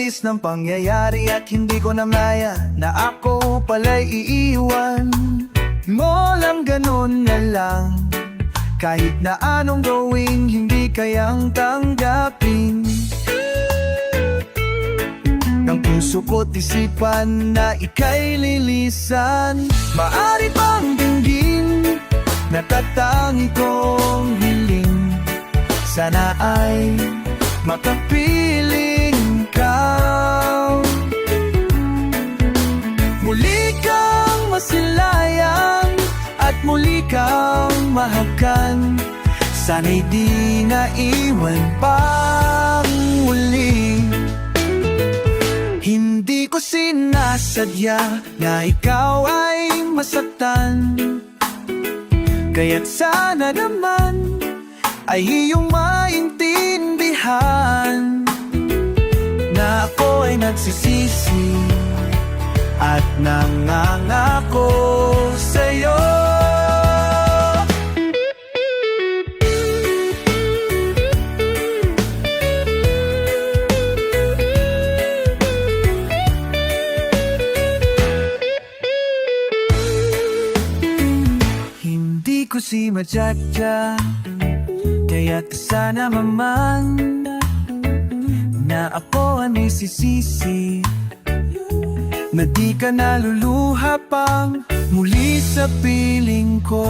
bilis ng pangyayari at hindi ko namaya na ako pala'y iiwan mo lang, ganun na lang. Kahit na anong gawin, hindi kayang tanggapin ng puso ko't isipan na ika'y lilisan. Maari bang dinggin na tatangi kong hiling, sana ay makapiling ka. Muli kang masilayan at muli kang mahakan, sana'y di naiwan pang muli. Hindi ko sinasadya na ikaw ay masaktan, kaya't sana naman ay iyong maintindihan na ako ay nagsisisi at nangangako sa'yo. Hindi ko simadya, kaya't sana naman na ako ang isisisi na di ka naluluha pang muli sa piling ko.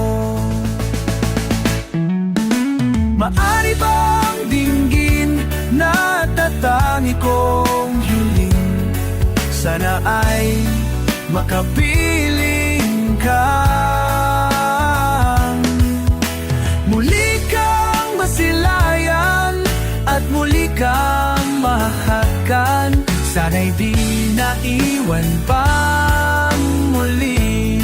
Maari bang dinggin na tatangi kong hiling, sana ay makapiling ka. Muli kang masilayan at muli kang mahakan, sana'y di naiwan pang muli.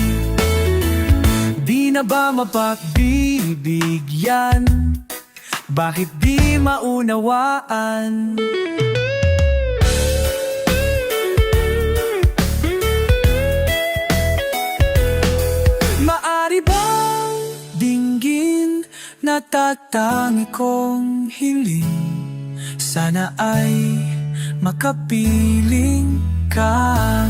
Di na ba mapagbibigyan? Bakit di maunawaan? Maari bang dinggin na tatangi kong hiling, sana ay makapiling ka.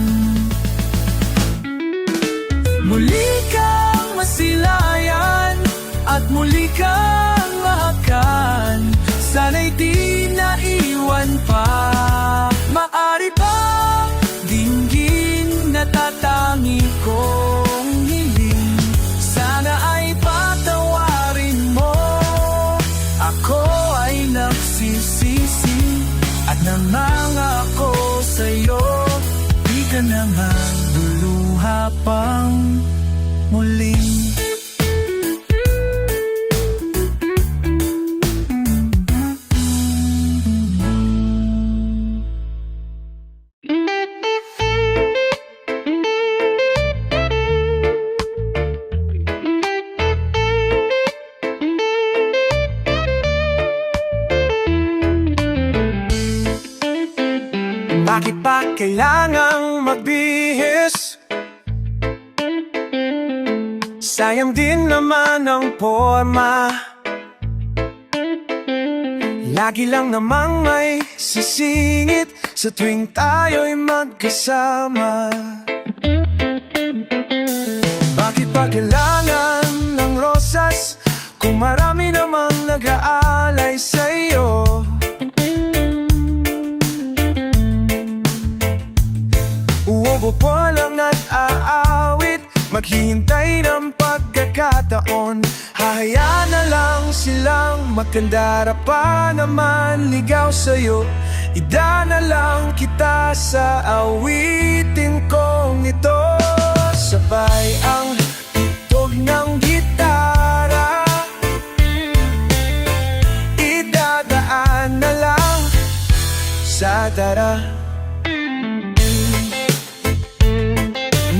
Muli kang masilayan at muli kang mahakan, sana'y di naiwan pa. Maari bang dinggin na tatangi kong hiling, sana ay patawarin mo. Ako ay nagsisisi at nangangako sa'yo, di ka na magluluha pang muling. Bakit pa kailangang magbihis? Sayang din naman ang forma, lagi lang namang may sisingit sa tuwing tayo'y magkasama. Bakit pa kailangan ng rosas kung marami namang nag-aalay sa'yo? Uubo lang at aawit, maghihintay ng pagkakataon. Hahayaan na lang silang magkandara pa naman ligaw sa'yo. Idana lang kita sa awitin kong ito, sabay ang tugtog ng gitara. Idadaan na lang sa tara.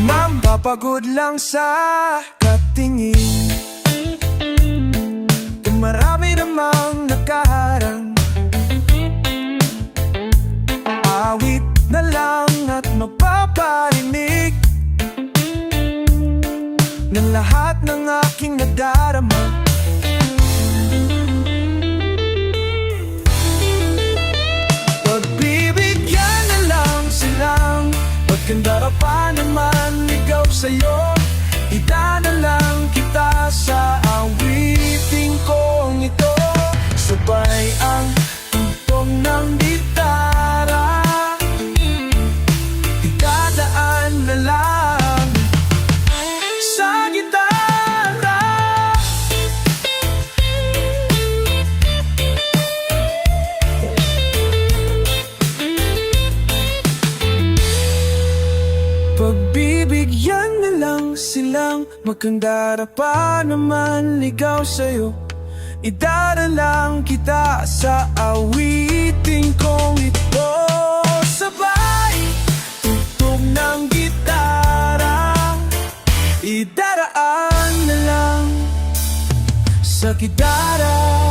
Mapapagod lang sa katingin kung marami namang nakaharang. Awit na lang at mapaparinig ng lahat ng aking nadarama. Pagbibigyan Magandara pa naman ikaw sa'yo, idana lang kita sa awiting kong ito. Sabay ang tugtog ng gitara, idadaan na lang sa gitara. Pagbibigyan na lang silang magandara pa naman ligaw sa'yo, idara lang kita sa awiting kong ito. Sabay tugtog ng gitara, idaraan na lang sa gitara.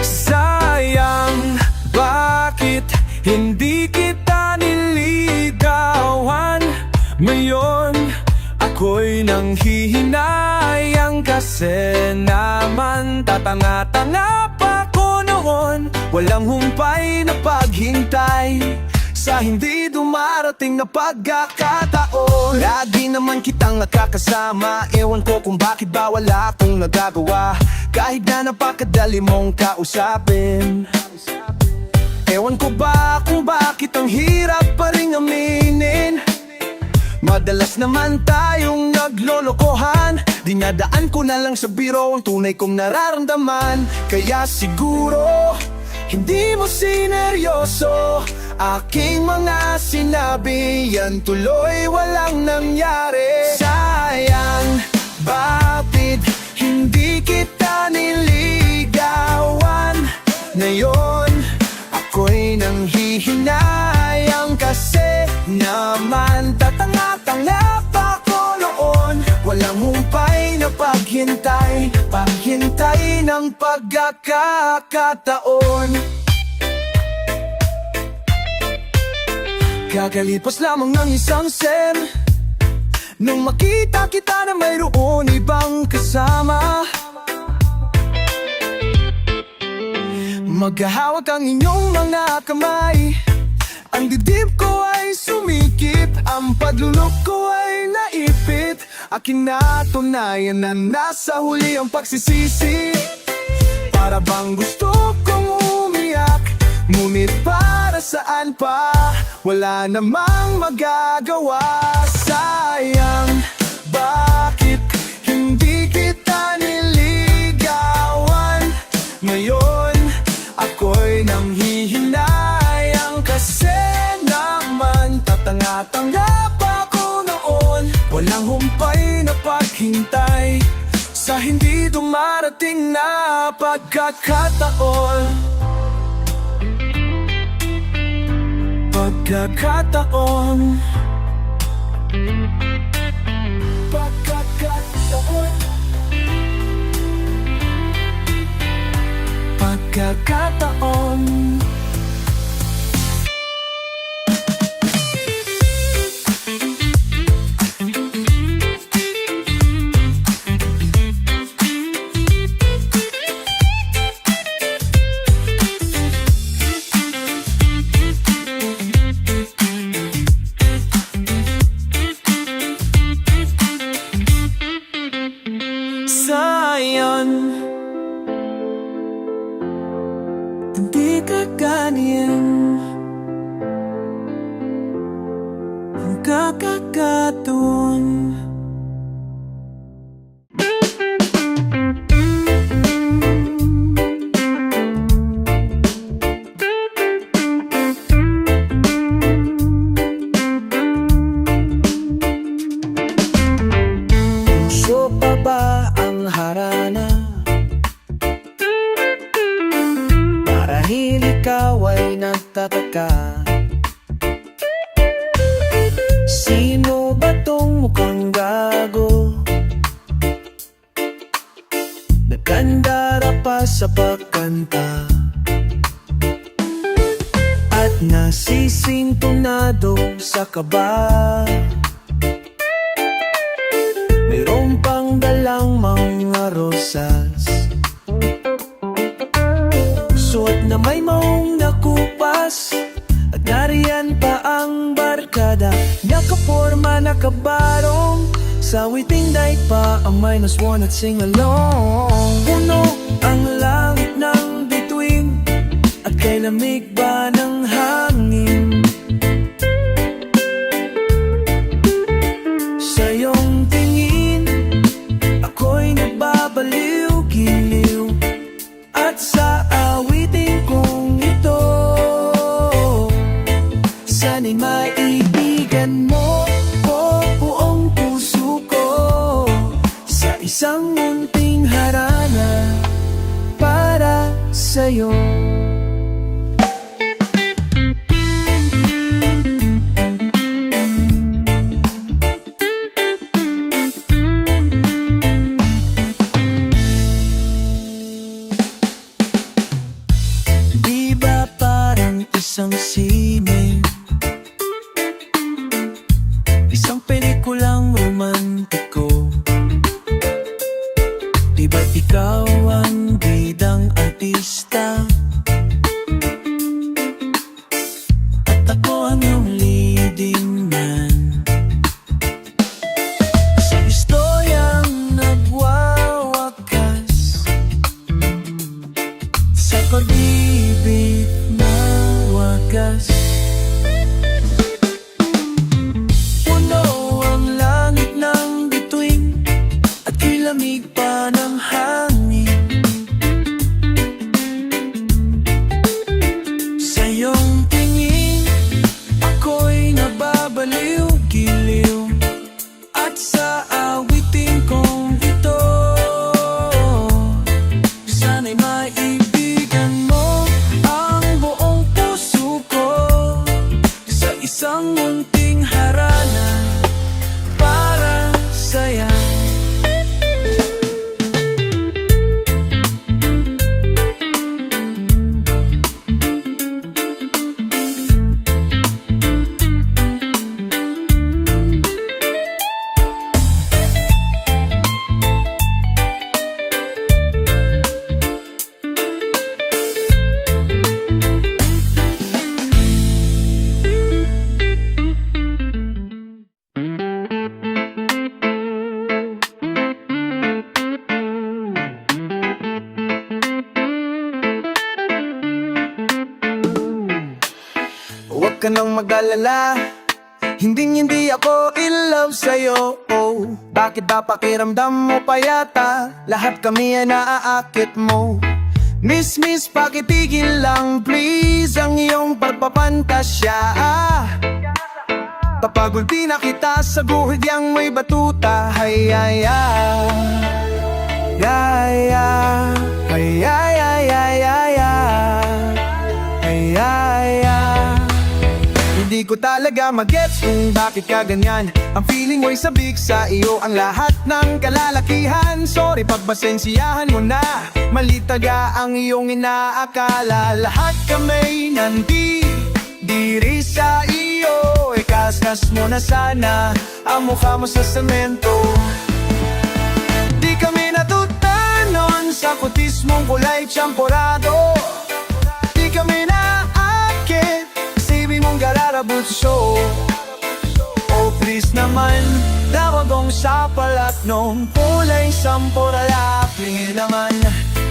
Sayang, bakit hindi kita niligawan? Ngayon, ako'y nanghihinayang kasi naman tatanga-tanga pa ko noon. Walang humpay na paghintay sa hindi dumarating na pagkakataon. Lagi naman kitang nakakasama, ewan ko kung bakit ba wala akong nagagawa. Kahit na napakadali mong kausapin, ewan ko ba kung bakit ang hirap pa rin aminin. Madalas naman tayong naglolokohan, dinadaan ko na lang sa biro ang tunay kong nararamdaman. Kaya siguro hindi mo sineryoso aking mga sinabi, yan tuloy walang nangyari. Sayang, bakit hindi kita niligawan? Ngayon, ako'y nanghihinayang kasi naman tatanga-tanga pa ko noon. Walang humpay na paghintay, paghintay ng pagkakataon. Kakalipas lamang ng isang sen nung makita kita na mayroon ibang kasama. Maghahawak ang inyong mga kamay, ang dibdib ko ay sumikip, ang paglulok ko ay naipit. Aking natunayan na nasa huli ang pagsisisi. Para bang gusto kong umiyak, ngunit para saan pa, wala namang magagawa. Sayang, bakit hindi kita niligawan? Ngayon, ako'y nanghihinayang kasi naman tatanga-tanga pa ko noon. Walang humpay na paghintay sa hindi dumarating na pagkakataon. Pagkakataon, pagkakataon, pagkakataon. Sayang, hindi ka ganyan. Ang kakakataon. Puso pa ba ang harana? nagtataka. Sino ba tong mukhang gago? Nagkandara pa sa pagkanta at nasisintonado sa kaba. Mayroon pang dalang mga rosas, suot na may maong nakupas, at nariyan pa ang barkada. Nakaporma, nakabarong, sa witing night pa ang -1 at sing-along. Puno ang langit ng bituin, at kay lamig ba ng hangin. Sa iyong tingin, ako'y nagbabaliw-giliw, at sa awitin kong ito, sana'y maibigan mo ko buong puso ko. Sa isang munting harana para sa'yo. Di ba parang isang sine, isang pelikulang romantiko? Di ba't ikaw ang bidang artista, at ako ang iyong leading man? Sa istoryang nagwawakas, sa pag-ibig na wagas. Puno ang langit ng bituin, at kilamig pa ng hangin. Sa iyong tingin, ako'y nababaliw-giliw, at sa awitin kong ito, sana'y maibigan mo ang buong puso ko. Sa isang munting harana para sa'yo. Huwag ka nang mag-alala, hindi ako in love sa'yo. Oh, bakit ba pakiramdam mo pa yata lahat kami ay naaakit mo? Miss, pakitigil lang please ang iyong pagpapantasya. Papagulpi na kita sa guhit yang may batuta. Hay, ay, ay, ay, ay, ay, ay, ay, ay, ay, ay, ay, ay. Hindi ko talaga magets kung bakit ka ganyan. Ang feeling mo'y sabik sa iyo ang lahat ng kalalakihan. Sorry pagpasensiyahan mo na, mali taga ang iyong inaakala. Lahat kami diri sa iyo, ikaskas mo na sana ang mukha mo sa semento. Di kami natutanon sa kutis mong kulay tsamporado. Di kami naakit sa ibig mong gararabutso. Oh please naman, dawagong sa palat nung kulay samporala. Pingin naman,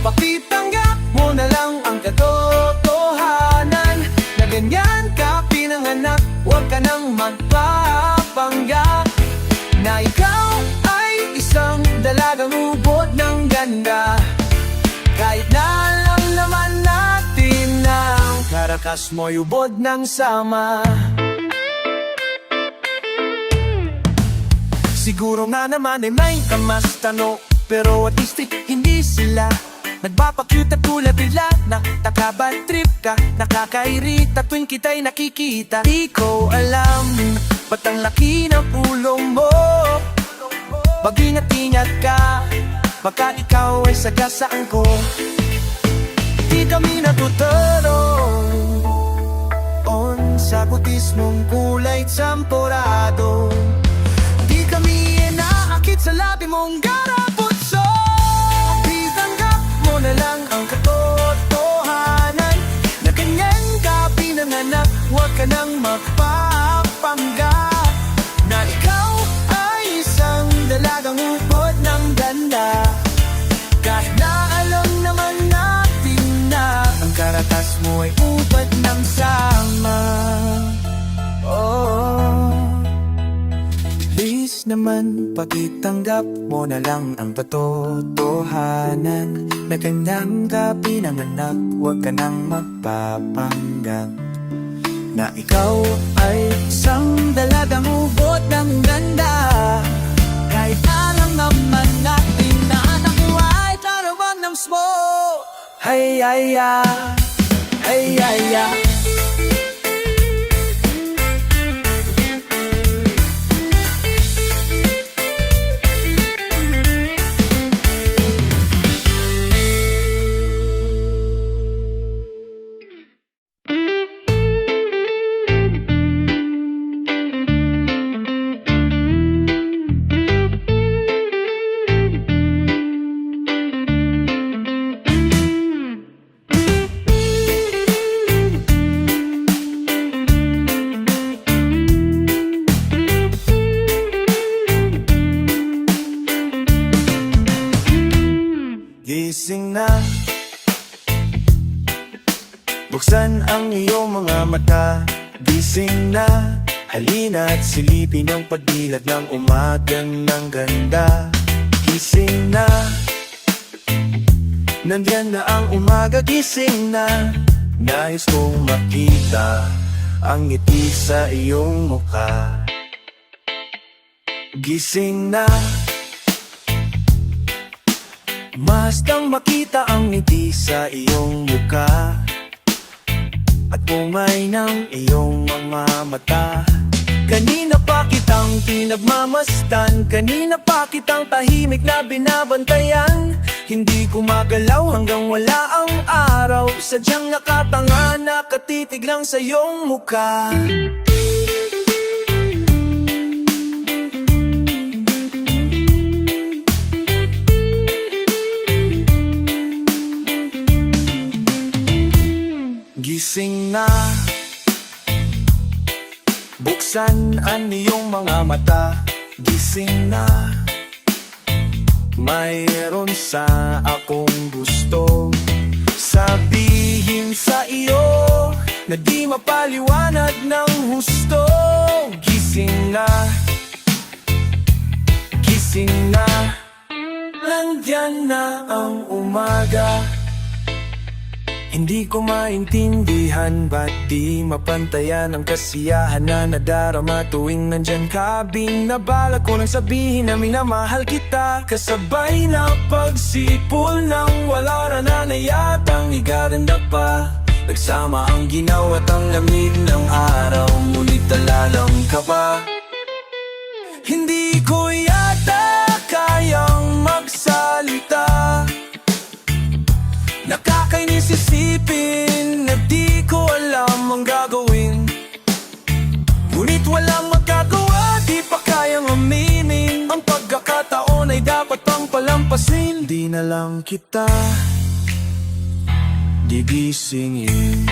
pakitanggap mo na lang ang katotohanan na ganyan ka pinanganak. Huwag ka nang magpapanggap na ikaw ay isang dalagang ubod ng ganda. Kahit na alam naman natin na ang karakas mo'y ubod ng sama. Siguro nga naman ay may kamastano, pero at least hindi sila Nagpapakute at tula-bila, nakakabad trip ka, nakakairita tuwing kita'y nakikita. Di ko alam, ba't ang laki ng ulo mo? Mag-ingat-ingat ka, baka ikaw ay sagasaan ko. Di kami natuturon sa butis mong kulay tsamporado. Di kami inaakit sa labi mong garaputso. Itanggap mo na lang ang katotohanan na ganyan ka pinanganak. Huwag ka nang magpapanggap na ikaw ay isang dalagang upod ng ganda. Kahit na alam naman natin na ang karatas mo ay upad ng sama. Please naman pakitanggap mo na lang ang katotohanan na ganyang ka pinanganak. Huwag ka nang magpapanggap na ikaw ay isang dalagang ubod ng ganda. Kahit alam naman natin na anak mo ay karawang ng smoke. Hay ay ay, hay ay ay. Gising na, buksan ang iyong mga mata. Gising na, halina at silipin ang pagdilat ng umagang ng ganda. Gising na, nandiyan na ang umaga. Gising na, nais kong makita ang ngiti sa iyong mukha. Gising na, mastang makita ang ngiti sa iyong muka at bumay ng iyong mga mata. Kanina pa kitang pinagmamasdan, kanina pa kitang tahimik na binabantayan. Hindi kumagalaw hanggang wala ang araw, sadyang nakatanga, nakatitig lang sa iyong muka. Gising na, buksan ang iyong mga mata. Gising na, mayroon sa akong gusto sabihin sa iyo na di mapaliwanag ng husto. Gising na, gising na, nandiyan na ang umaga. Hindi ko maintindihan ba't di mapantayan ang kasiyahan na nadarama tuwing nandyan ka. Binabala ko nang sabihin na minamahal kita, kasabay na pagsipol ng wala na yatang igaganda pa. Nagsama ang ginaw at ang lamig ng araw, ngunit talalang ka pa. Hindi ko yata kayang magsalita, nakakainis isipin na di ko alam ang gagawin. Ngunit walang magagawa, di pa kayang aminin. Ang pagkakataon ay dapat pang palampasin. Di na lang kita gigisingin.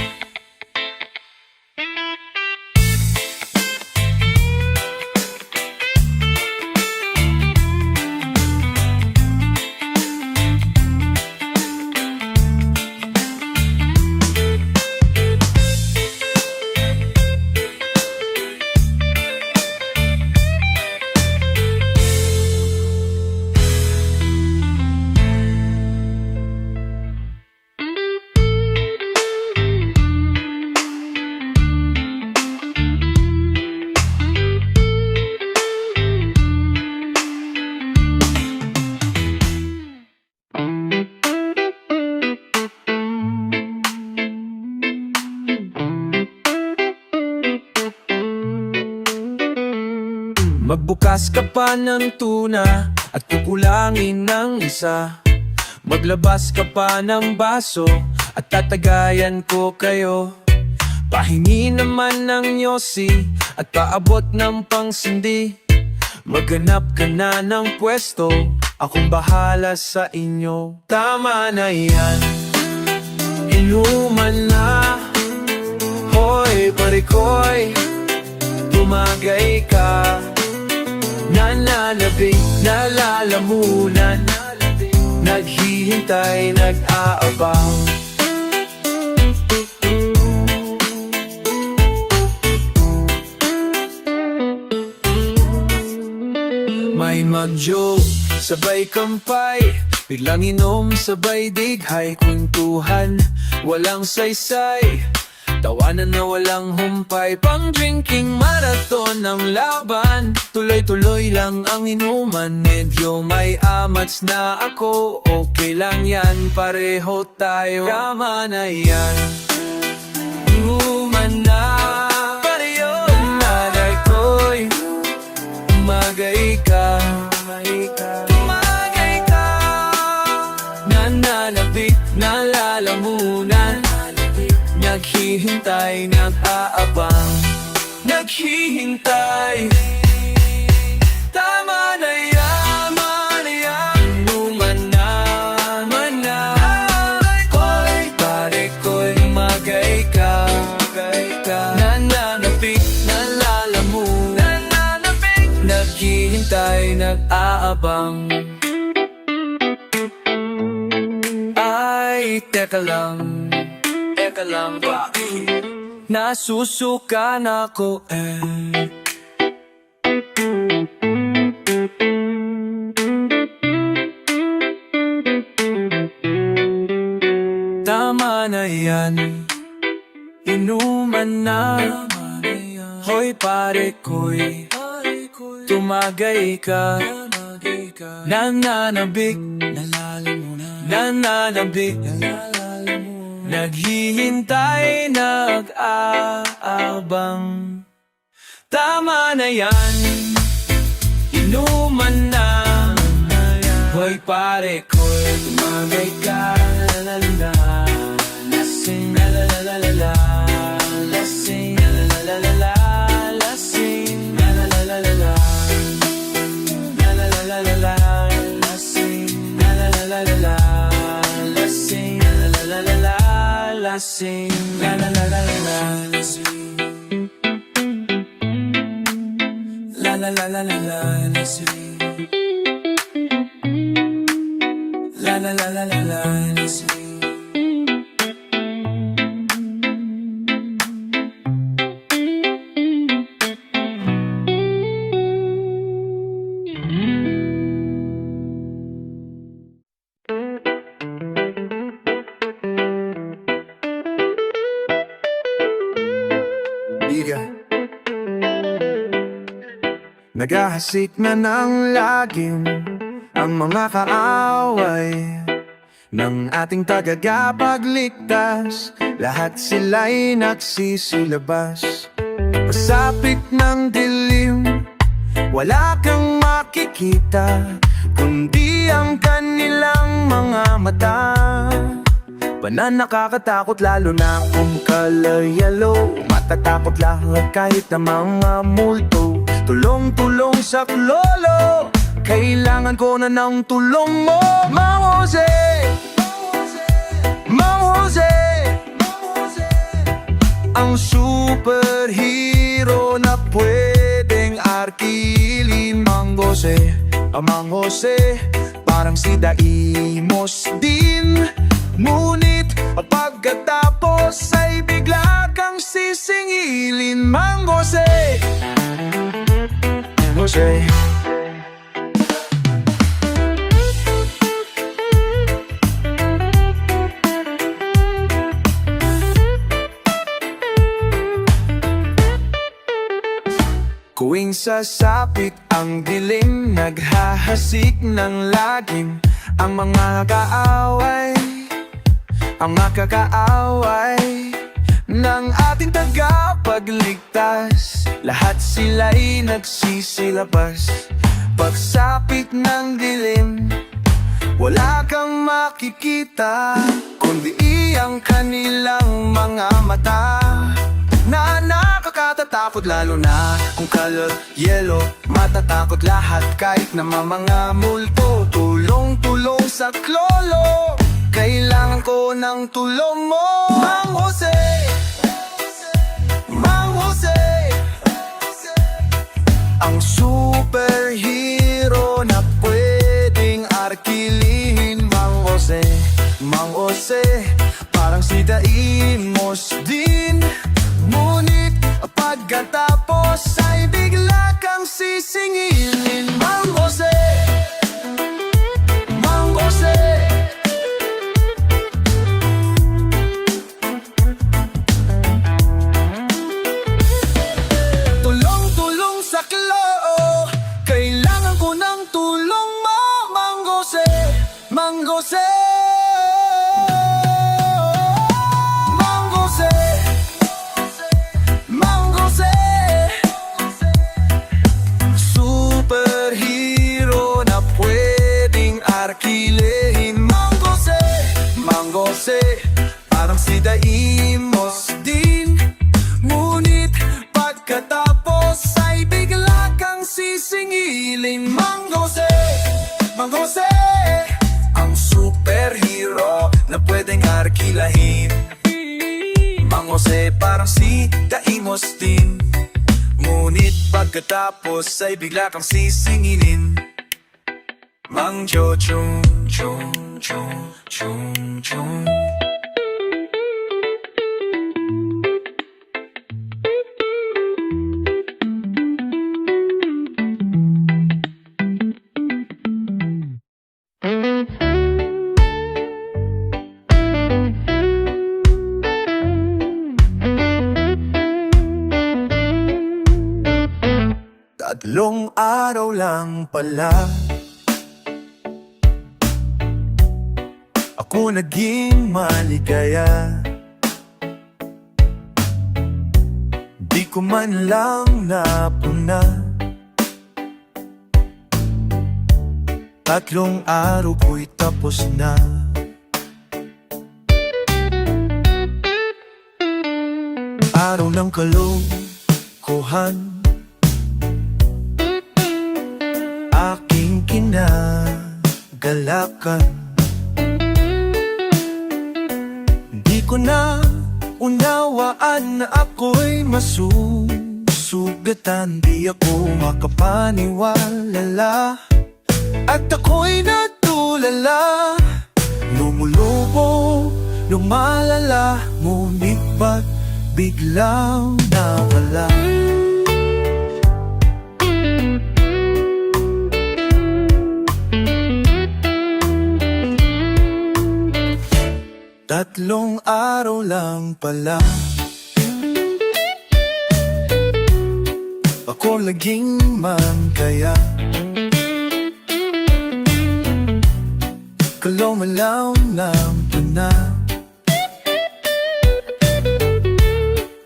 Magbukas ka pa ng tuna at kukulangin ng isa. Maglabas ka pa ng baso at tatagayan ko kayo. Pahingi naman ng yosi at paabot ng pangsindi. Maghanap ka na ng pwesto, akong bahala sa inyo. Tama na yan, inuman na. Hoy parikoy, tumagay ka. Nananabing, nalalamunan, naghihintay, nag-aabang. May mag-joke, sabay kampay, biglang inom, sabay dighay, kwentuhan, walang saysay, tawanan na walang humpay, pang drinking marathon ng laban. Tuloy-tuloy lang ang inuman, medyo may amats na ako, okay lang yan, pareho tayo. Tama na yan, inuman na. Pareho nanay ko'y umagay ka, umagay ka. Nananabik, nalalamunan, naghihintay, nag-aabang, naghihintay. Tama na yan, inuman na, ko'y pare ko'y umagay ka, nananabik, nalalamunan, naghihintay, nag-aabang. Ay, teka lang ba? Nasusuka na ako Tama na yan, inuman na. Hoy pare ko'y tumagay ka. Nananabik, nananabik, naghihintay, nag-aabang. Tama na yan, inuman na. Hoy pare ko'y tumagay ka. La-la-la-la, lasing, la-la-la-la-la, lasing, la-la-la-la-la, lasing, la-la-la-la-la, la-la-la-la-la, lasing, la-la-la-la-la, lasing, la-la-la-la-la, lasing, la-la-la-la-la, lasing, la-la-la-la-la, lasing, la-la-la-la-la, lasing. Naghahasik na ng lagim ang mga kaaway ng ating tagapagligtas. Lahat sila'y nagsisilabas. Pasapit ng dilim, wala kang makikita, kundi ang kanilang mga mata. Banan nakakatakot lalo na kung color yellow. Matatakot lahat kahit na mga multo. Tulong-tulong sa klolo, kailangan ko na ng tulong mo. Mang Jose, Mang Jose, ang superhero na pwedeng arkilin. Mang Jose, Mang Jose, parang si Daimos din. Ngunit pagkatapos ay bigla kang sisingilin. Mang Jose, Jose. Tuwing sasapit ang dilim, naghahasik ng lagim ang mga kaaway, ang makakaaway ng ating tagapagligtas. tagapagligtas. Lahat sila'y nagsisilabas. Pagsapit ng dilim, wala kang makikita, kundi ang kanilang mga mata na nakakatatakot, lalo na kung color yellow. Matatakot lahat kahit na mga multo. Tulong-tulong sa klolo, kailangan ko ng tulong mo, Mang Jose, Mang Jose. Ang superhero na pwedeng arkilihin, Mang Jose, Mang Jose. Parang si Daimos din, ngunit pagkatapos ay bigla kang sisingilin, Mang Jose, Mang Jose. Tulong-tulong sa kloo, kailangan ko ng tulong mo, Mang Jose, Mang Jose. Mang Jose, Mang Jose. Superhero na pwedeng arkilihin, Mang Jose, Mang Jose. Parang si Daimos din, ngunit pagkatapos ay bigla kang sisingilin, Mang Jose, Mang Jose. Ang superhero na pwedeng arkilahin, Mang Jose. Parang si Daimos din, ngunit pagkatapos ay bigla kang sisingilin, Mang Jojo, Jojo, Jojo, Jojo. Tatlong araw lang pala ako naging maligaya. Di ko man lang napuna. Tatlong araw ko'y tapos na. Araw ng kalokohan, aking kinagalakan. Di ko na unawaan na ako'y masusugatan. Di ako makapaniwala at ako'y natulala. Lumulubog, lumalala, ngunit ba't biglang nawala? Tatlong araw lang pala ako laging mangkaya. Kalomalaw lang na.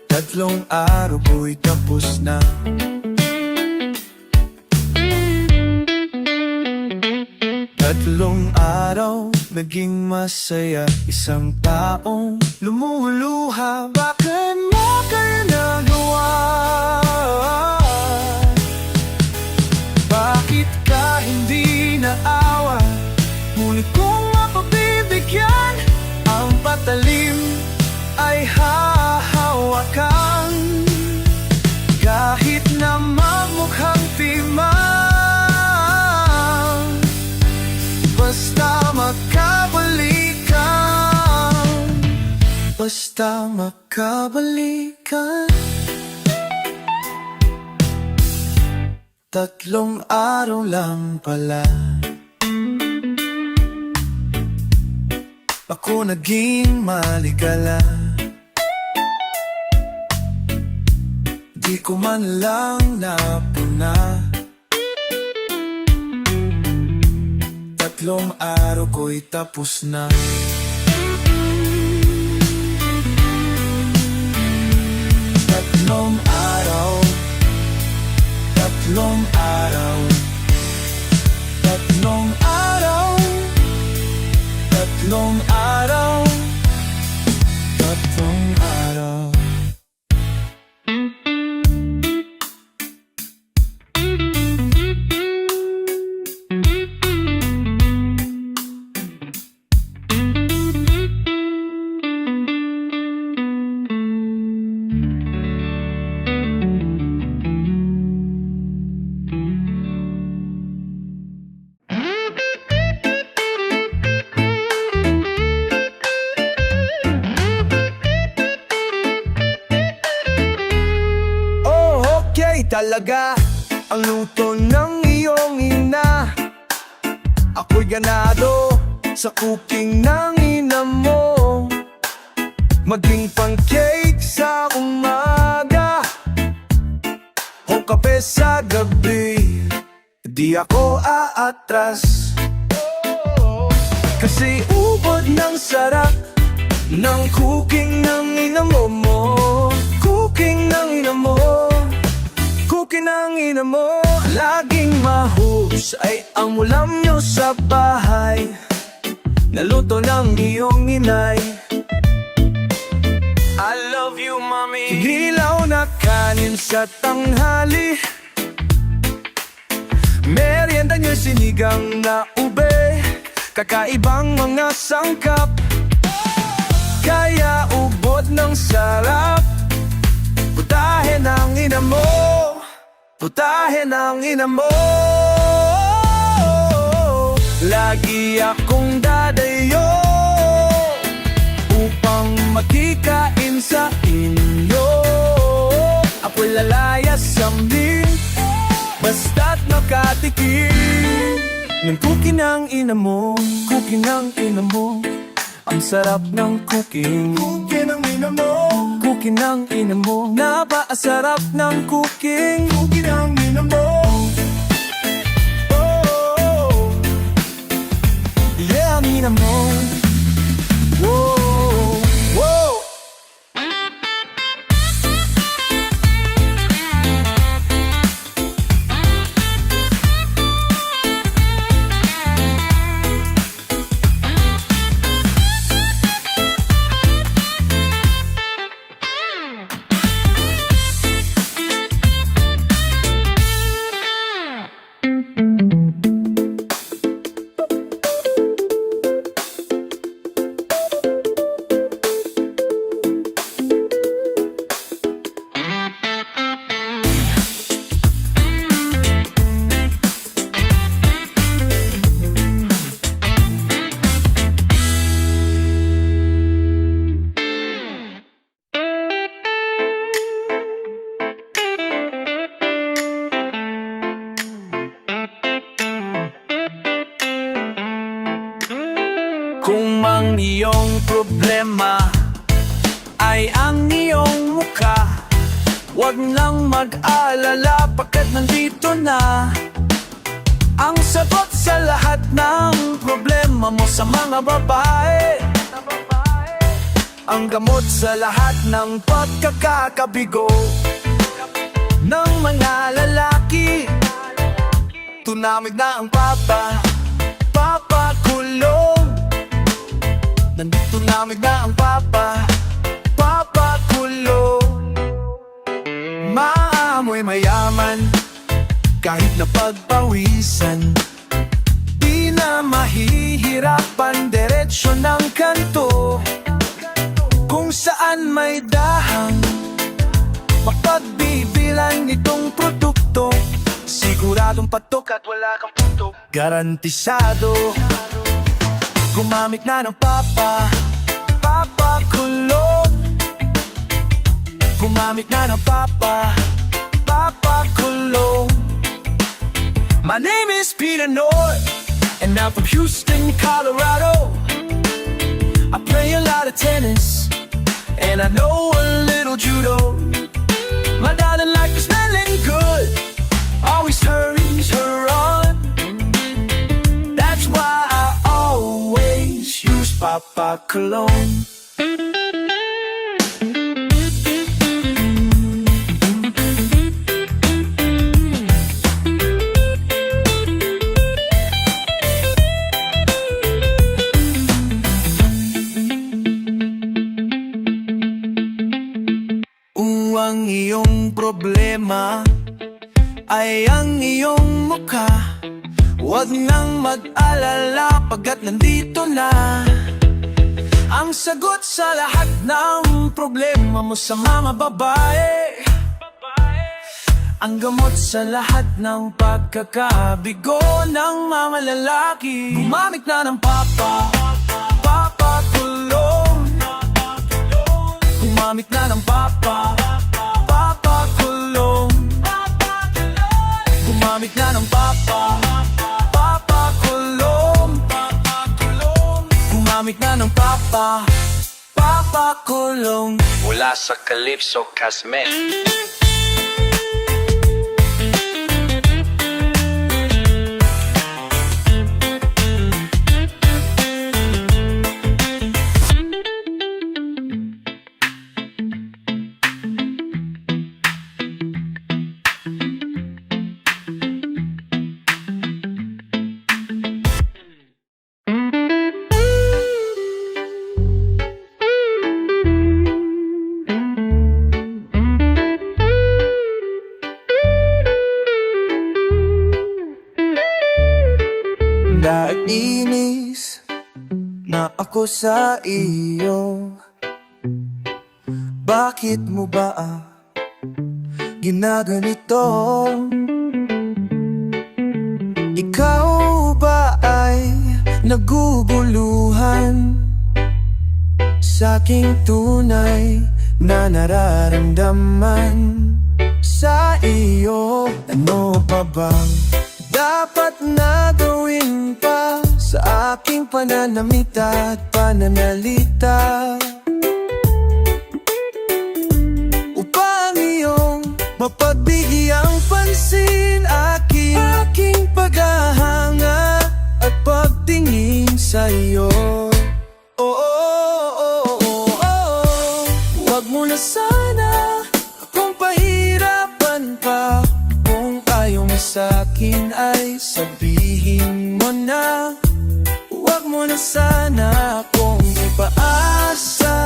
Tatlong araw ko'y tapos na. Tatlong araw naging masaya. Isang taong lumuluha, bakit mo kayo nagawa? Bakit ka hindi naawa? Ngunit kung mapabibigyan, ang patalim ay hahawakan. Kahit na magmukhang timang, basta makabalikan. Basta makabalikan. Tatlong araw lang pala ako naging maligala. Di ko man lang napuna. Tatlong araw ko'y tapos na. Tatlong tatlong araw. Tatlong araw. Tatlong araw. Tatlong araw. Oh, okay talaga ang luto ng iyong ina. Ako'y ganado sa cooking ng ina mo. Maging pancake sa umaga o kape sa gabi, di ako aatras. Kasi ubod ng sarap ng cooking ng ina mo. Cooking ng ina mo. Cooking ng ina mo. Laging mahusay ang ulam nyo sa bahay, naluto ng iyong inay. I love you, mommy. Hilaw na kanin sa tanghali, merienda nyo sinigang na ube, kakaibang mga sangkap, kaya ubod ng sarap. Putahe ng ina mo, putahe ng ina mo. Lagi akong dadayo upang makikain sa inyo. Ako'y lalaya sa amin basta't nakatikim ng cookie ng ina mo. Cookie ng ina mo, ang sarap ng cooking. Cookie ng ina mo. Cookie ng ina mo, napakasarap ng cooking. Cookie ng ina mo. Oh, yeah, ang ina mo. Whoa, whoa. Kung ang iyong problema ay ang iyong mukha, huwag nang mag-alala pagkat nandito na ang sagot sa lahat ng problema mo sa mga babae. Ang gamot sa lahat ng pagkakakabigo ng mga lalaki. Tunamig na ang papakulong. Nandito namig na ang papakulong. Maamoy mayaman kahit na pagpawisan, di na mahihirapan diretsyo ng kanto. Kung saan may dahang mapagbibilan itong produkto, siguradong patok at wala kang putok. Garantisado gumamit na ng papakulong. Gumamit na ng papakulong. My name is Peter North, and I'm from Houston, Colorado. I play a lot of tennis, and I know a little judo. My darling like me smelling good, always turns her on. That's why I always use Papa Cologne. problema ay ang iyong mukha. Huwag nang mag-alala pagkat nandito na ang sagot sa lahat ng problema mo sa mga babae. Ang gamot sa lahat ng pagkakabigo ng mga lalaki. Gumamit na ng papakulong. Gumamit na ng papakulong. Gumamit na ng papakulong. Gumamit na ng papakulong. Mula sa Calypso Cosmetics. Naiinis na ako sa iyo. Bakit mo ba ginaganito? Ikaw ba ay naguguluhan sa aking tunay na nararamdaman sa iyo? Ano pa bang dapat na gawin pa sa aking pananamita at pananalita upang iyong mapagbigyang pansin aking paghahanga at pagtingin sa iyo? Huwag mo na sana akong pahirapan pa. Kung ayaw mo sa'kin ay sabihin mo na. Huwag mo na sana akong ipaasa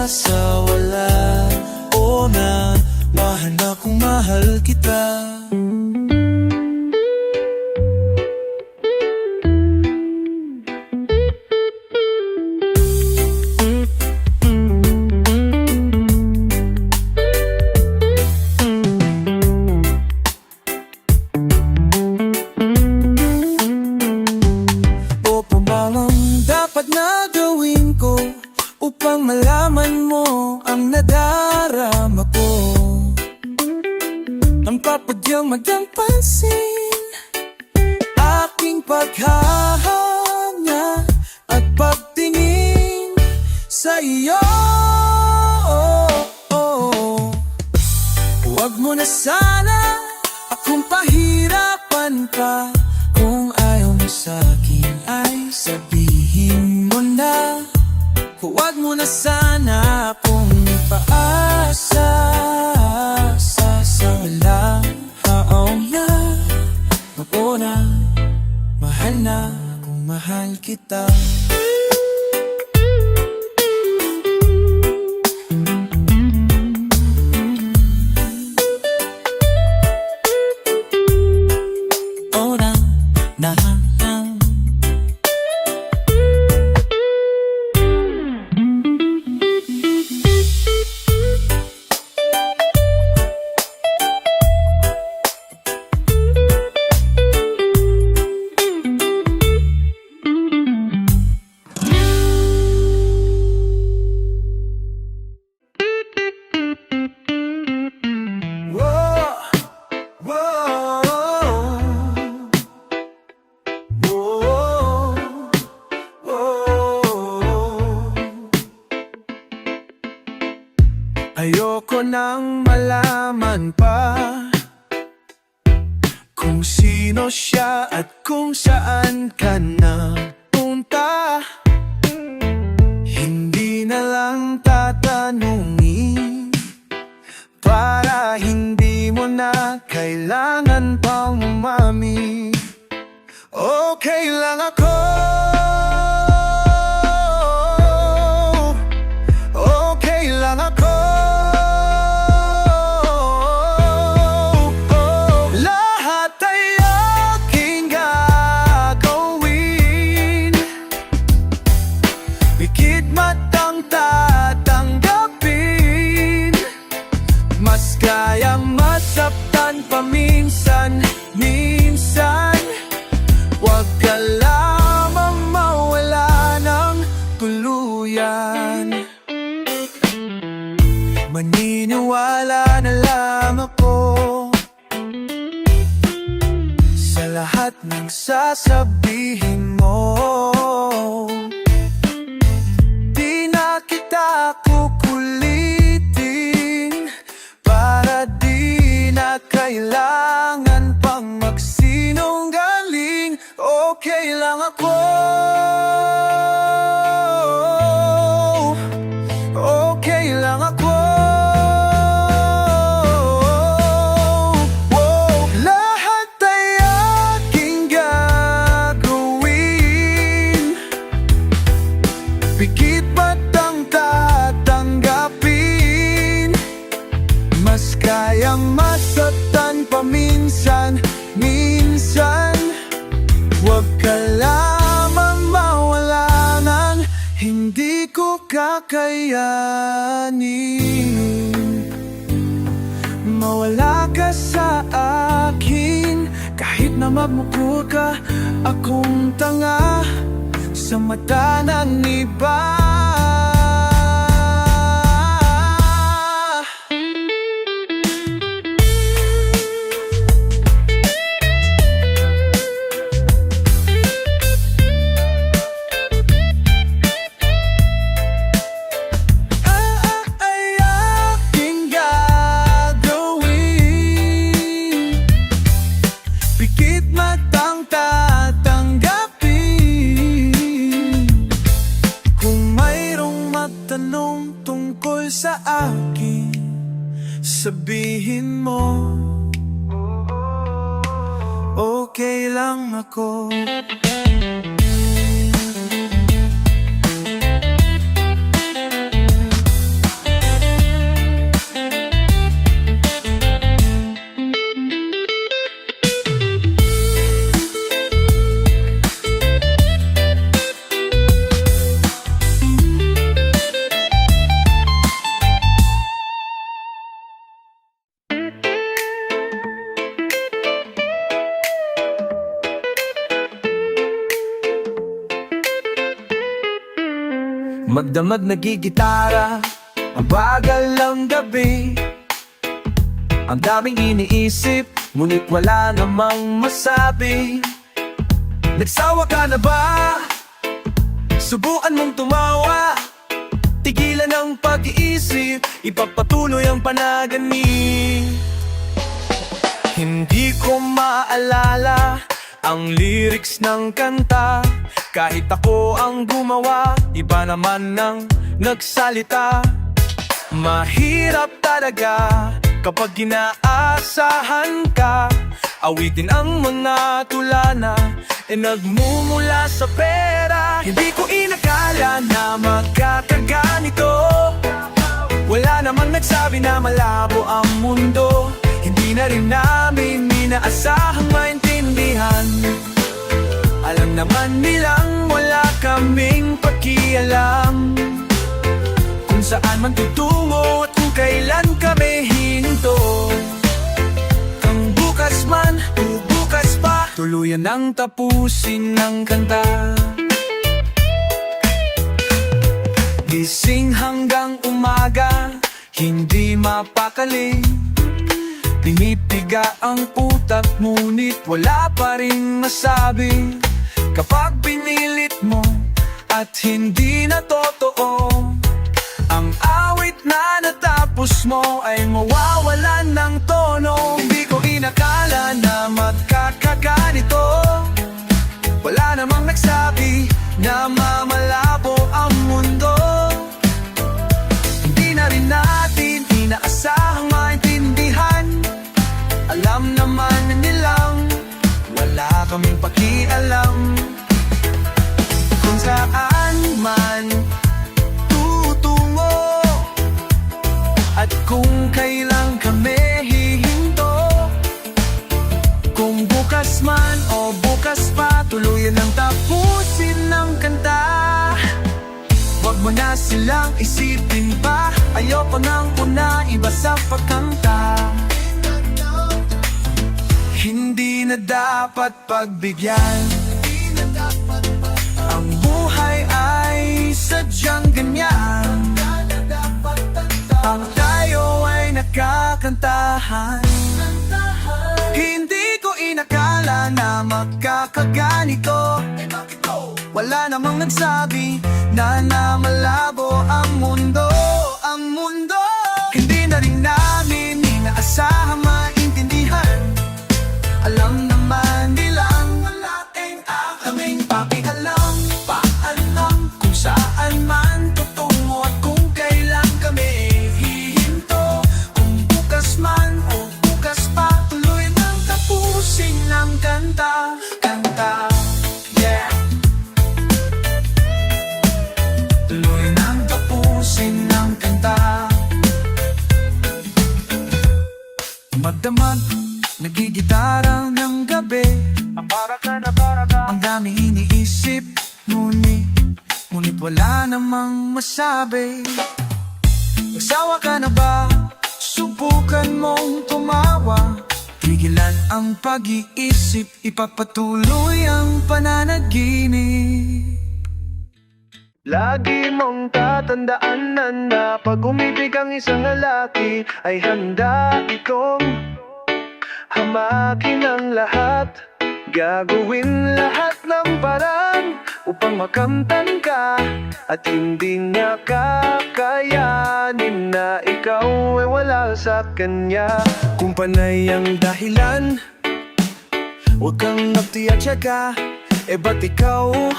sa wala. O na, mahal na kung mahal kita. Dapat na gawin ko upang malaman mo ang nadarama ko. Ang papagyang magdampansin aking paghahanga at pagtingin sa iyo. Huwag mo na sana akong pahirapan pa. Kung ayaw mo sa'kin ay sabihin mo na. Huwag mo na sana akong ipaasa sa wala. Na, oo na, mahal na kung mahal kita. Ayoko nang malaman pa kung sino siya at kung saan ka napunta. Hindi na lang tatanungin para hindi mo na kailangan pang umami. Okay lang ako. Okay lang ako. Pigit matang tatanggapin, mas kayang masaktan paminsan, minsan. Huwag ka lamang mawala ng tuluyan. Maniniwala na lang ako sa lahat ng sasabihin mo. Di na kita kukulitin, para di na kailangan pang magsinungaling. Okay lang ako, okay lang ako. Lahat ay aking gagawin, pigit matang tatanggapin, mas kayang masaktan paminsan, minsan. Huwag ka lamang mawala ng hindi ko kakayanin. Mawala ka sa akin, kahit na magmukha ka akong tanga sa mata ng iba. Ay aking gagawin, pigit matang tatanggapin. Kung mayroong magtanong tungkol sa akin, sabihin mo, okay lang ako. Magdamag nagigitara, ang bagal ng gabi. Ang daming iniisip, ngunit wala namang masabi. Nagsawa ka na ba? Subukan mong tumawa, tigilan ang pag-iisip, ipagpatuloy ang panaganip. Hindi ko maalala ang lyrics ng kanta, kahit ako ang gumawa, iba naman ang nagsalita. Mahirap talaga kapag ginaasahan ka, awitin ang mga tula na nagmumula sa pera. Hindi ko inakala na magkakaganito, wala namang nagsabi na malabo ang mundo. Hindi na rin namin inaasahang maintindihan, alam naman nilang wala kaming pakialam kung saan man tutungo at kung kailan kami hinto. Kung bukas man, bukas pa, tuluyan ang tapusin ng kanta. Gising hanggang umaga, hindi mapakali. Pinipiga ang utak, ngunit wala pa rin masabi. Kapag pinilit mo at hindi na totoo, ang awit na natapos mo ay mawawalan ng tono. Hindi ko inakala na magkakaganito, wala namang nagsabi na mamalabo ang mundo. Hindi na rin natin inaasahang maintindihan, alam naman nilang wala kaming pakialam kung saan man tutungo at kung kailan mo na silang isipin pa. Ayoko nang una iba sa pagkanta. Hindi na dapat pagbigyan. Ang buhay ay sadyang ganyan. Ang tayo ay nakakantahan. Hindi ko inakala na magkakaganito. Wala namang nagsabi na malabo ang mundo. Ang mundo hindi na rin namin inaasahang maintindihan. Alam naman nilang wala kaming pakialam. Paalam kung saan man tutungo at kung kailan kami hihinto. Kung bukas man o bukas pa, tuloy nang tapusin ang kanta. Kanta, yeah. Tuloy nang tapusin ang kanta. Magdamag, nagigitara ng gabi. Ang dami iniisip, ngunit wala namang masabi. Magsawa ka na ba? Subukan mong tumawa. Tigilan ang pag-iisip, ipagpatuloy ang pananaginip. Lagi mong tatandaan na pag umibig ang isang lalaki ay handa itong hamakin ang lahat. Gagawin lahat ng paraan upang makamtan ka. At hindi niya kakayanin na ikaw ay wala sa kanya. Kung panay ang dahilan, huwag kang magtiyatsyaga. Ba't ikaw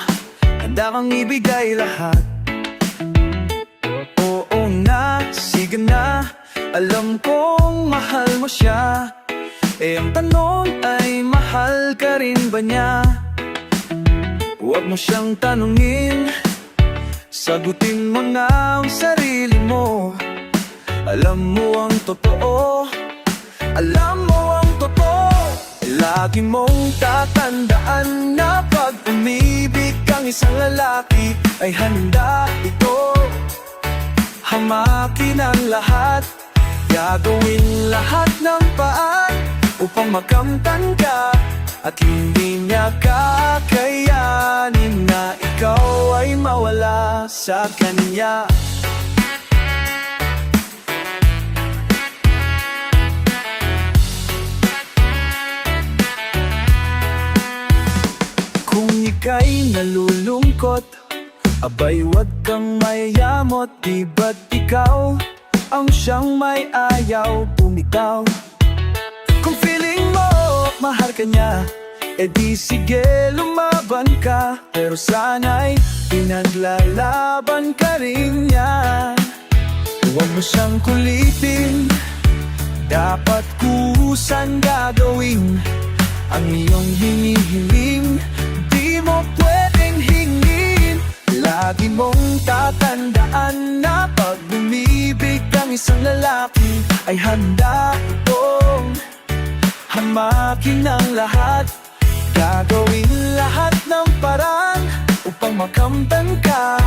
handa kang ibigay lahat? Oo na, sige na, alam kong mahal mo siya. Ang tanong ay mahal ka rin ba niya? Huwag mo siyang tanungin, sagutin mo na ang sarili mo. Alam mo ang totoo, alam mo ang totoo. Lagi mong tatandaan na pag umibig ang isang lalaki ay handa ito hamakin ang lahat. Gagawin lahat ng paan upang makamtan ka. At hindi niya kakayanin na ikaw ay mawala sa kanya. Kung ika'y nalulungkot, abay wag kang mayayamot. Di ba't ikaw ang siyang may ayaw bumitaw? Kung feeling mo mahal ka niya, di sige lumaban ka. Pero sana'y pinaglalaban ka rin niya. Huwag mo siyang kulitin, dapat kusan gagawin ang iyong hinihiling. Di mo pwedeng hingin. Lagi mong tatandaan na pag bumibig ang isang lalaki ay handa itong hamakin ang lahat. Gagawin lahat ng paraan upang makamtan ka.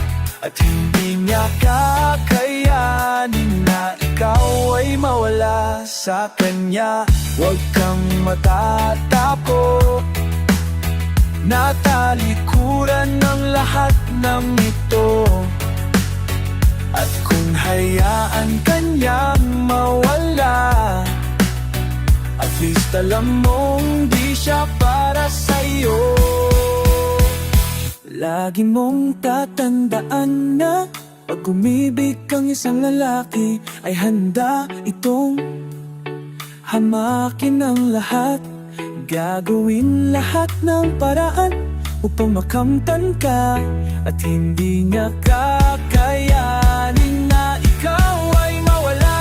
At hindi niya kakayanin na ikaw ay mawala sa kanya. Huwag kang matatapo, natalikuran ng lahat ng ito. At kung hayaan kanyang mawala, at least alam mong di siya para sa'yo. Lagi mong tatandaan na pag umibig ang isang lalaki ay handa itong hamakin ang lahat. Gagawin lahat ng paraan upang makamtan ka. At hindi niya kakayanin na ikaw ay mawala.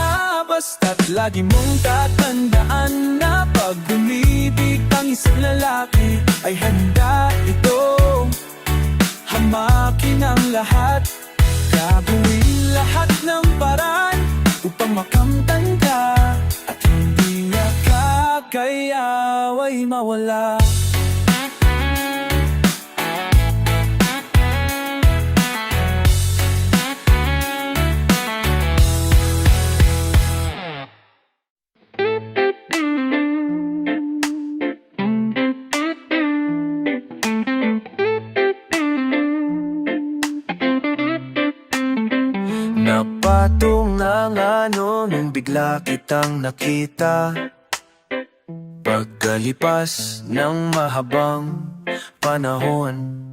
Basta't lagi mong tatandaan na pag umibig ang isang lalaki ay handa itong hamakin ang lahat. Gagawin lahat ng paraan upang makamtan ka. At hindi niya kakayaw ay mawala. Napatunga nung bigla kitang nakita, pagkalipas ng mahabang panahon.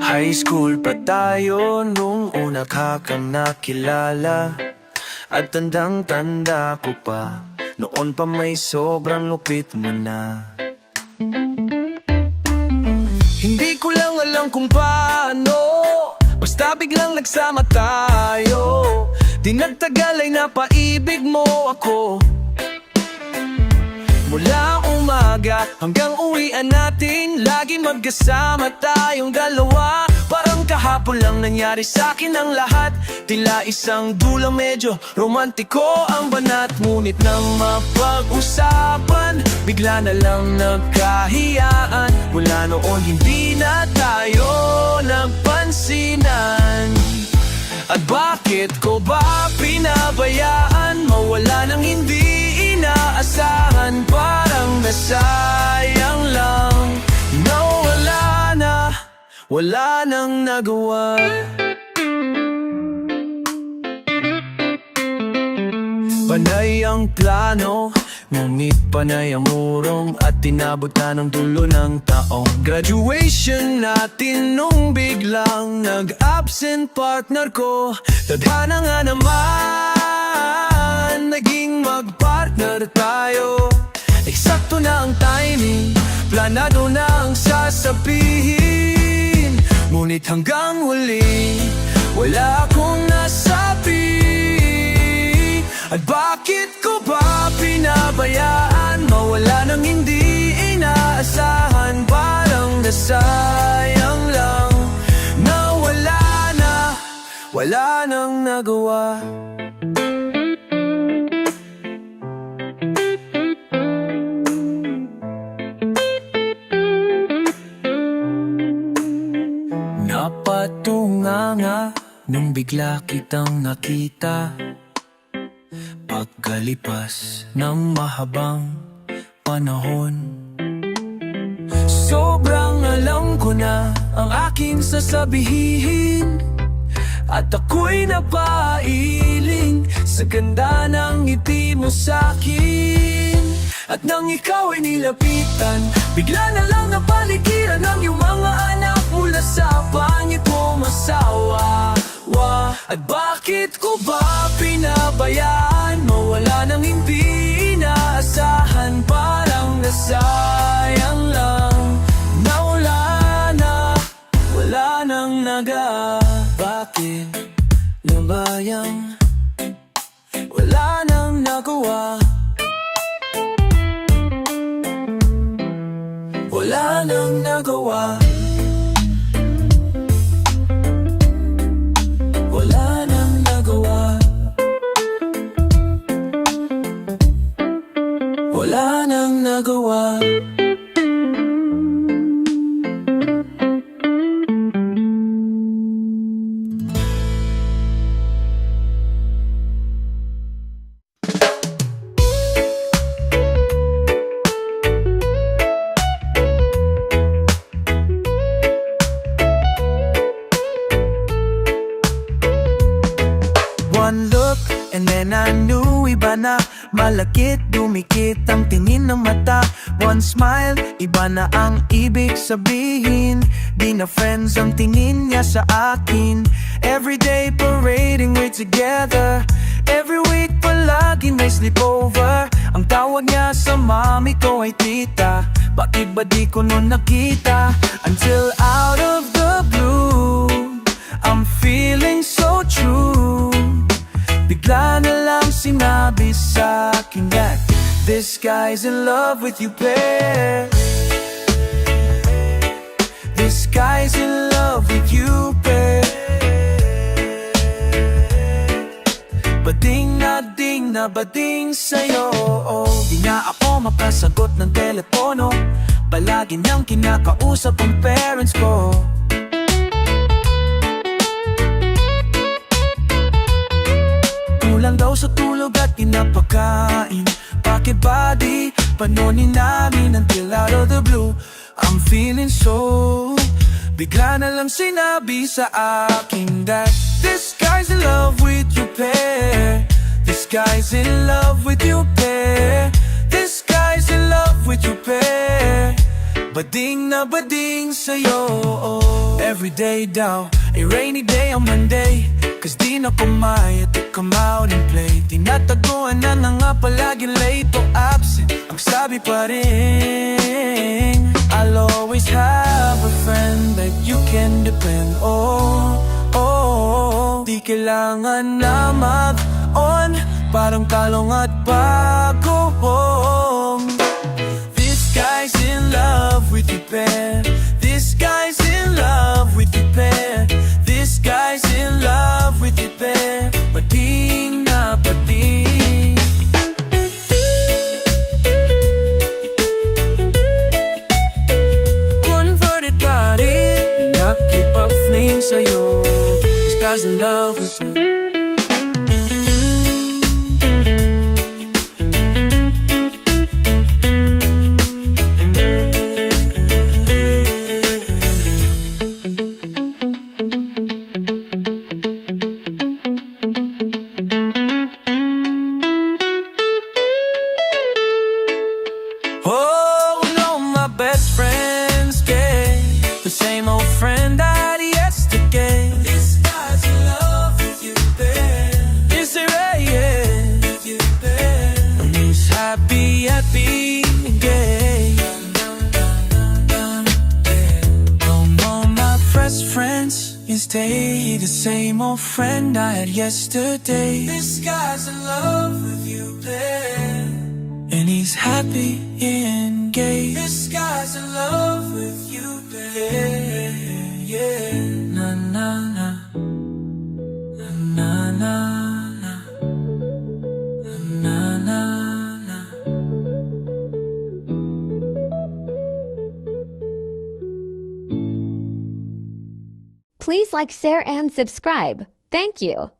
High school pa tayo nung una kang nakilala, at tandang-tanda ko pa, noon pa may sobrang lupit mo na. Hindi ko lang alam kung paano, basta biglang nagsama tayo. Di nagtagal ay napaibig mo ako. Mula umaga hanggang uwian natin, lagi magkasama tayong dalawa. Parang kahapon lang nangyari sa'kin ang lahat. Tila isang dulang medyo romantiko ang banat. Ngunit nang mapag-usapan, bigla na lang nagkahiyaan. Mula noon hindi na tayo nagpansinan. At bakit ko ba pinabayaan? Mawala nang hindi inaasahan. Parang nasayang lang. Nawala na, wala nang nagawa. Panay ang plano, ngunit panay ang urong, at tinabot na ng dulo ng taong. Graduation natin nung biglang nag-absent partner ko. Tadhana nga naman, naging mag-partner tayo. Eksakto na ang timing, planado na ang sasabihin. Ngunit hanggang huli, wala akong nasabi. At bakit ko ba pinabayaan? Mawala nang hindi inaasahan. Parang nasayang lang. Nawala na, wala nang nagawa. Napatunganga nung bigla kitang nakita, pagkalipas ng mahabang panahon. Sobrang alam ko na ang aking sasabihin, at ako'y napailing sa ganda ng ngiti mo sa'kin. At nang ikaw ay nilapitan, bigla na lang napaligiran ang iyong mga anak mula sa pangit mo masawa. At bakit ko ba pinabayaan? Mawala nang hindi inaasahan. Parang nasayang lang. Nawala na, wala nang bakit na bayang wala nang nagawa. Wala nang nagawa. Wala nang nagawa. Wala nang nagawa. One look, and then I knew iba na. Malakit, dumikit ang tingin ng mata. One smile, iba na ang ibig sabihin. Di na friends ang tingin niya sa akin. Everyday parading, we're together. Every week palagi may sleepover. Ang tawag niya sa mami ko ay tita. Bakit ba di ko nun nakita? Until out of the blue, I'm feeling so true. Bigla na lang sinabi sa'kin that this guy's in love with you, pair. This guy's in love with you, pair. Bading na bading sa'yo. Di na ako makasagot ng telepono. Palagi niyang kinakausap ang parents ko. Kulang daw sa tulog at pinapakain. Bakit ba di panonin namin until out of the blue? I'm feeling so. Bigla na lang sinabi sa akin that this guy's in in love with your pair. This guy's in love with your pair. This guy's in love with your pair. Bading na bading sa'yo. Every day daw, a rainy day on Monday. Cause di na kumayat to come out and play. Tinataguan na nga palagi late o absent. Ang sabi pa rin, I'll always have a friend that you can depend on. Di kailangan na mag-on, parang talong at bagong. This guy's in love with your pair. This guy's in love with your pair. This guy's in love with your pair. Bading na bading. Converted body, nakipag-fling sa'yo. This guy's in love with you. Oh, no, my best friend's gay. The same old friend I had yesterday. This guy's in love with you, babe. Is it right? Yeah, with you, babe. And he's happy and gay. Oh, no, my best friends stay the same old friend I had yesterday. This guy's in love with you, babe. And he's happy and gay. This guy's in love with you, babe. Yeah, na na na, na na na, na na na. Please like, share, and subscribe. Thank you.